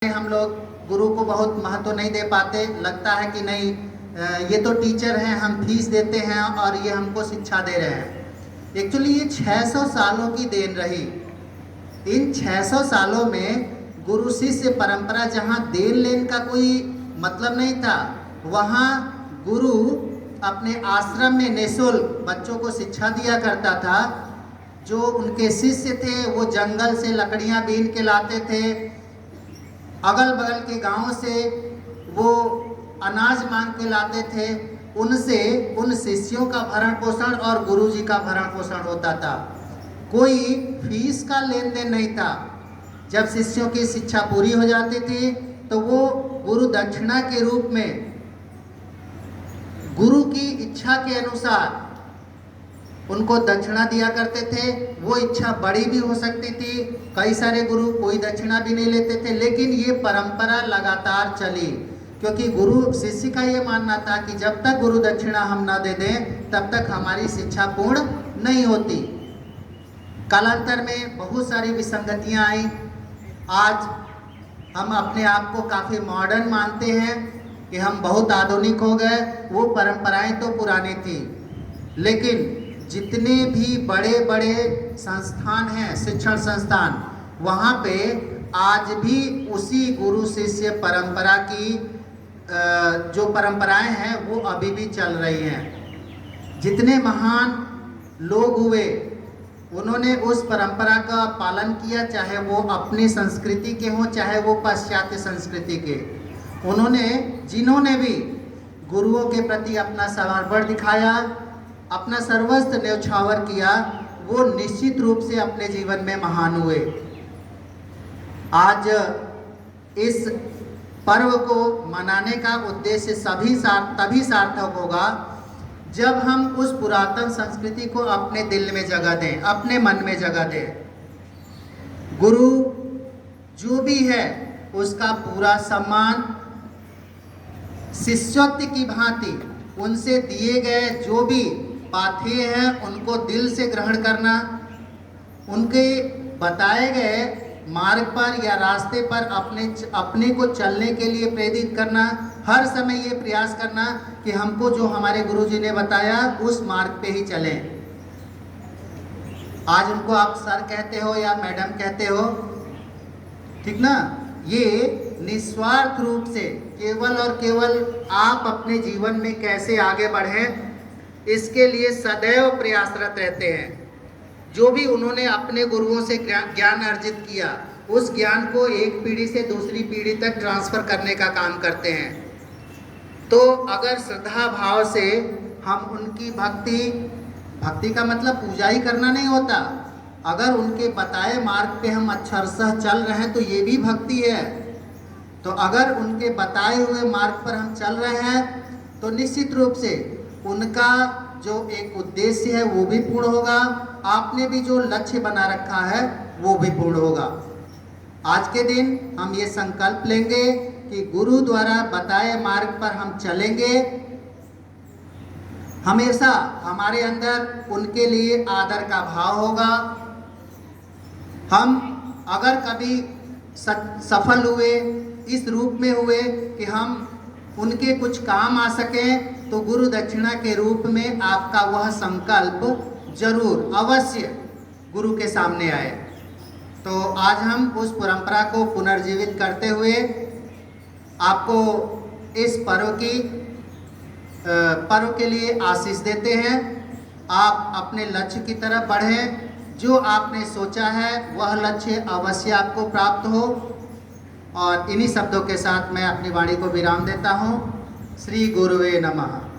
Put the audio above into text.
हम लोग गुरु को बहुत महत्व नहीं दे पाते। लगता है कि नहीं, ये तो टीचर हैं, हम फीस देते हैं और ये हमको शिक्षा दे रहे हैं। एक्चुअली ये 600 सालों की देन रही। इन 600 सालों में गुरु शिष्य परंपरा, जहाँ देन लेन का कोई मतलब नहीं था, वहाँ गुरु अपने आश्रम में निःशुल्क बच्चों को शिक्षा दिया करता था। जो उनके शिष्य थे वो जंगल से लकड़ियाँ बीन के लाते थे, अगल बगल के गांवों से वो अनाज मांग के लाते थे। उनसे उन शिष्यों का भरण पोषण और गुरुजी का भरण पोषण होता था। कोई फीस का लेन देन नहीं था। जब शिष्यों की शिक्षा पूरी हो जाती थी तो वो गुरु दक्षिणा के रूप में गुरु की इच्छा के अनुसार उनको दक्षिणा दिया करते थे। वो इच्छा बड़ी भी हो सकती थी, कई सारे गुरु कोई दक्षिणा भी नहीं लेते थे, लेकिन ये परंपरा लगातार चली, क्योंकि गुरु शिष्य का ये मानना था कि जब तक गुरु दक्षिणा हम ना दे दें तब तक हमारी शिक्षा पूर्ण नहीं होती। कालांतर में बहुत सारी विसंगतियां आई। आज हम अपने आप को काफ़ी मॉडर्न मानते हैं कि हम बहुत आधुनिक हो गए। वो परंपराएं तो पुरानी थी, लेकिन जितने भी बड़े बड़े संस्थान हैं, शिक्षण संस्थान, वहाँ पे आज भी उसी गुरु शिष्य परंपरा की जो परंपराएं हैं वो अभी भी चल रही हैं। जितने महान लोग हुए उन्होंने उस परंपरा का पालन किया, चाहे वो अपनी संस्कृति के हों चाहे वो पाश्चात्य संस्कृति के। जिन्होंने भी गुरुओं के प्रति अपना समर्पण दिखाया, अपना सर्वस्व न्यौछावर किया, वो निश्चित रूप से अपने जीवन में महान हुए। आज इस पर्व को मनाने का उद्देश्य तभी सार्थक होगा जब हम उस पुरातन संस्कृति को अपने दिल में जगह दें, अपने मन में जगह दें। गुरु जो भी है उसका पूरा सम्मान, शिष्यत्व की भांति उनसे दिए गए जो भी पाथेय हैं उनको दिल से ग्रहण करना, उनके बताए गए मार्ग पर या रास्ते पर अपने को चलने के लिए प्रेरित करना, हर समय ये प्रयास करना कि हमको जो हमारे गुरुजी ने बताया उस मार्ग पे ही चलें। आज उनको आप सर कहते हो या मैडम कहते हो, ठीक ना? ये निस्वार्थ रूप से केवल और केवल आप अपने जीवन में कैसे आगे बढ़ें इसके लिए सदैव प्रयासरत रहते हैं। जो भी उन्होंने अपने गुरुओं से ज्ञान अर्जित किया, उस ज्ञान को एक पीढ़ी से दूसरी पीढ़ी तक ट्रांसफर करने का काम करते हैं। तो अगर श्रद्धा भाव से हम उनकी भक्ति का मतलब पूजा ही करना नहीं होता, अगर उनके बताए मार्ग पे हम अक्षरशः चल रहे हैं तो ये भी भक्ति है। तो अगर उनके बताए हुए मार्ग पर हम चल रहे हैं तो निश्चित रूप से उनका जो एक उद्देश्य है वो भी पूर्ण होगा, आपने भी जो लक्ष्य बना रखा है वो भी पूर्ण होगा। आज के दिन हम ये संकल्प लेंगे कि गुरु द्वारा बताए मार्ग पर हम चलेंगे। हमेशा हमारे अंदर उनके लिए आदर का भाव होगा। हम अगर कभी सफल हुए, इस रूप में हुए कि हम उनके कुछ काम आ सकें, तो गुरु दक्षिणा के रूप में आपका वह संकल्प जरूर अवश्य गुरु के सामने आए। तो आज हम उस परंपरा को पुनर्जीवित करते हुए आपको इस पर्व के लिए आशीष देते हैं। आप अपने लक्ष्य की तरफ बढ़ें, जो आपने सोचा है वह लक्ष्य अवश्य आपको प्राप्त हो। और इन्हीं शब्दों के साथ मैं अपनी वाणी को विराम देता हूँ। श्री गुरुवे नमः।